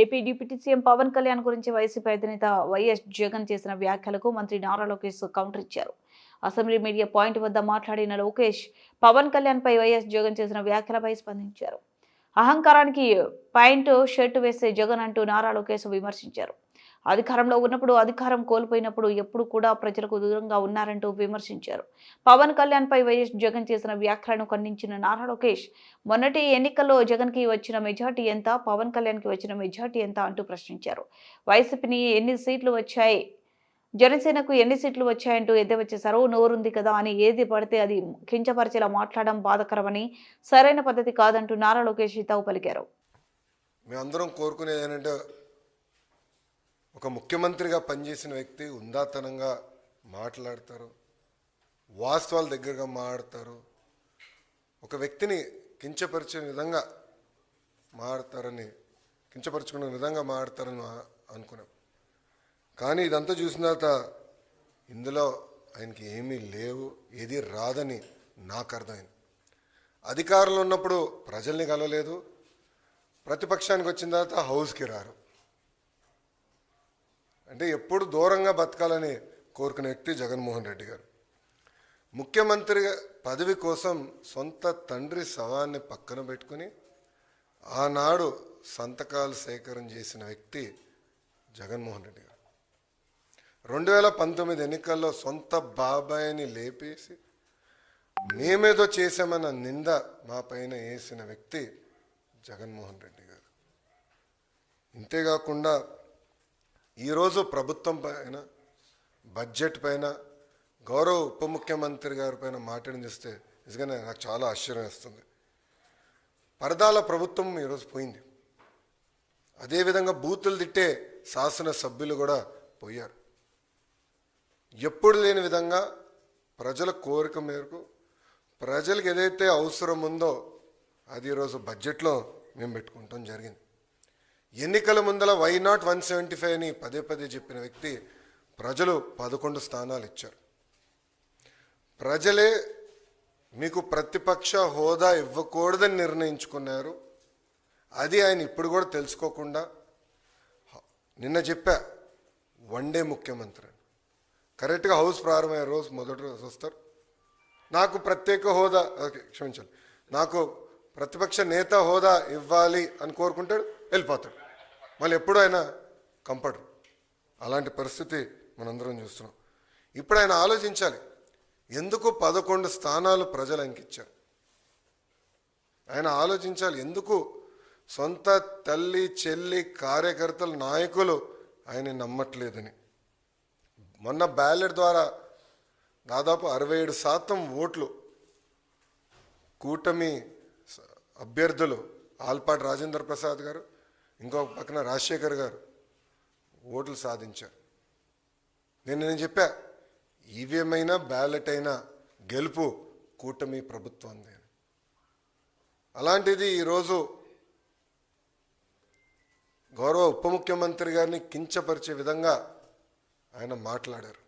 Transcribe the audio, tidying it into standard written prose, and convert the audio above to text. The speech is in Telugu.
AP deputy CM Pawan Kalyan గురించి వైసీపీ అధినేత వైఎస్ జగన్ చేసిన వ్యాఖ్యలకు మంత్రి నారా లోకేష్ కౌంటర్ ఇచ్చారు. అసెంబ్లీ మీడియా పాయింట్ వద్ద మాట్లాడిన లోకేష్ పవన్ కళ్యాణ్ పై వైఎస్ జగన్ చేసిన వ్యాఖ్యలపై స్పందించారు. అహంకారానికి పాయింట్ షర్ట్ వేసే జగన్ అంటూ నారా లోకేష్ విమర్శించారు. అధికారంలో ఉన్నప్పుడు అధికారం కోల్పోయినప్పుడు ఎప్పుడు కూడా ప్రజలకు దూరంగా ఉన్నారంటూ విమర్శించారు. పవన్ కళ్యాణ్ పై వైఎస్ జగన్ చేసిన వ్యాఖ్యలను ఖండించిన నారా లోకేష్ మొన్నటి ఎన్నికల్లో జగన్ కి వచ్చిన మెజార్టీ ఎంత, పవన్ కళ్యాణ్ కి వచ్చిన మెజార్టీ ఎంత అంటూ ప్రశ్నించారు. వైసీపీని ఎన్ని సీట్లు వచ్చాయి, జనసేనకు ఎన్ని సీట్లు వచ్చాయంటూ ఎద్దేవా చేశారు. నోరుంది కదా అని ఏది పడితే అది కించపరిచేలా మాట్లాడడం బాధాకరమని, సరైన పద్ధతి కాదంటూ నారా లోకేష్ హితవు పలికారు. మేమందరం కోరుకునేది ఏంటంటే ఒక ముఖ్యమంత్రిగా పనిచేసిన వ్యక్తి ఉందాతనంగా మాట్లాడతారు, వాస్తవాల దగ్గరగా మాట్లాడతారు, ఒక వ్యక్తిని కించపరిచే విధంగా మాట్లాడతారని కించపరుచుకునే విధంగా మాట్లాడతారని అనుకున్నాం. కానీ ఇదంతా చూసిన తర్వాత ఇందులో ఆయనకి ఏమీ లేవు, ఏది రాదని నాకు అర్థమైంది. అధికారంలో ఉన్నప్పుడు ప్రజల్ని కలవలేదు, ప్రతిపక్షానికి వచ్చిన తర్వాత హౌస్కి రారు. అంటే ఎప్పుడు దూరంగా బతకాలని కోరుకునే వ్యక్తి జగన్మోహన్ రెడ్డి గారు. ముఖ్యమంత్రి పదవి కోసం సొంత తండ్రి శవాన్ని పక్కన పెట్టుకుని ఆనాడు సంతకాలు సేకరణ చేసిన వ్యక్తి జగన్మోహన్ రెడ్డి గారు. 2019 ఎన్నికల్లో సొంత బాబాయిని లేపేసి మేమేదో చేశామన్న నింద మా పైన వేసిన వ్యక్తి జగన్మోహన్ రెడ్డి గారు. ఇంతేకాకుండా ఈరోజు ప్రభుత్వం పైన, బడ్జెట్ పైన, గౌరవ ఉప ముఖ్యమంత్రి గారి పైన మాట్లాడిస్తే నిజంగానే నాకు చాలా ఆశ్చర్యం వేస్తుంది. పరదాల ప్రభుత్వం ఈరోజు పోయింది. అదేవిధంగా బూతులు తిట్టే శాసనసభ్యులు కూడా పోయారు. ఎప్పుడు లేని విధంగా ప్రజల కోరిక మేరకు ప్రజలకు ఏదైతే అవసరం ఉందో అది ఈరోజు బడ్జెట్లో మేము పెట్టుకుంటాం జరిగింది. ఎన్నికల ముందల వై నాట్ 175 అని పదే పదే చెప్పిన వ్యక్తి ప్రజలు 11 స్థానాలు ఇచ్చారు. ప్రజలే మీకు ప్రతిపక్ష హోదా ఇవ్వకూడదని నిర్ణయించుకున్నారు. అది ఆయన ఇప్పుడు కూడా తెలుసుకోకుండా నిన్న చెప్పా వన్డే ముఖ్యమంత్రి అని. కరెక్ట్గా హౌస్ ప్రారంభమయ్యే రోజు మొదటి రోజు వస్తారు, నాకు ప్రత్యేక హోదా, క్షమించాలి, నాకు ప్రతిపక్ష నేత హోదా ఇవ్వాలి అని కోరుకుంటాడు, వెళ్ళిపోతాడు. మళ్ళీ ఎప్పుడు ఆయన కంపడరు. అలాంటి పరిస్థితి మనందరం చూస్తున్నాం. ఇప్పుడు ఆయన ఆలోచించాలి, ఎందుకు 11 స్థానాలు ప్రజలు ఆయనకి ఇచ్చారు. ఆయన ఆలోచించాలి, ఎందుకు సొంత తల్లి, చెల్లి, కార్యకర్తలు, నాయకులు ఆయన నమ్మట్లేదని. మొన్న బ్యాలెట్ ద్వారా దాదాపు 67% ఓట్లు కూటమి అభ్యర్థులు ఆల్పాటి రాజేంద్ర ప్రసాద్ గారు, ఇంకొక పక్కన రాజశేఖర్ గారు ఓట్లు సాధించారు. నేను చెప్పా, ఈవీఎం అయినా బ్యాలెట్ అయినా గెలుపు కూటమి ప్రభుత్వంది. అలాంటిది ఈరోజు గౌరవ ఉప ముఖ్యమంత్రి గారిని కించపరిచే విధంగా ఆయన మాట్లాడారు.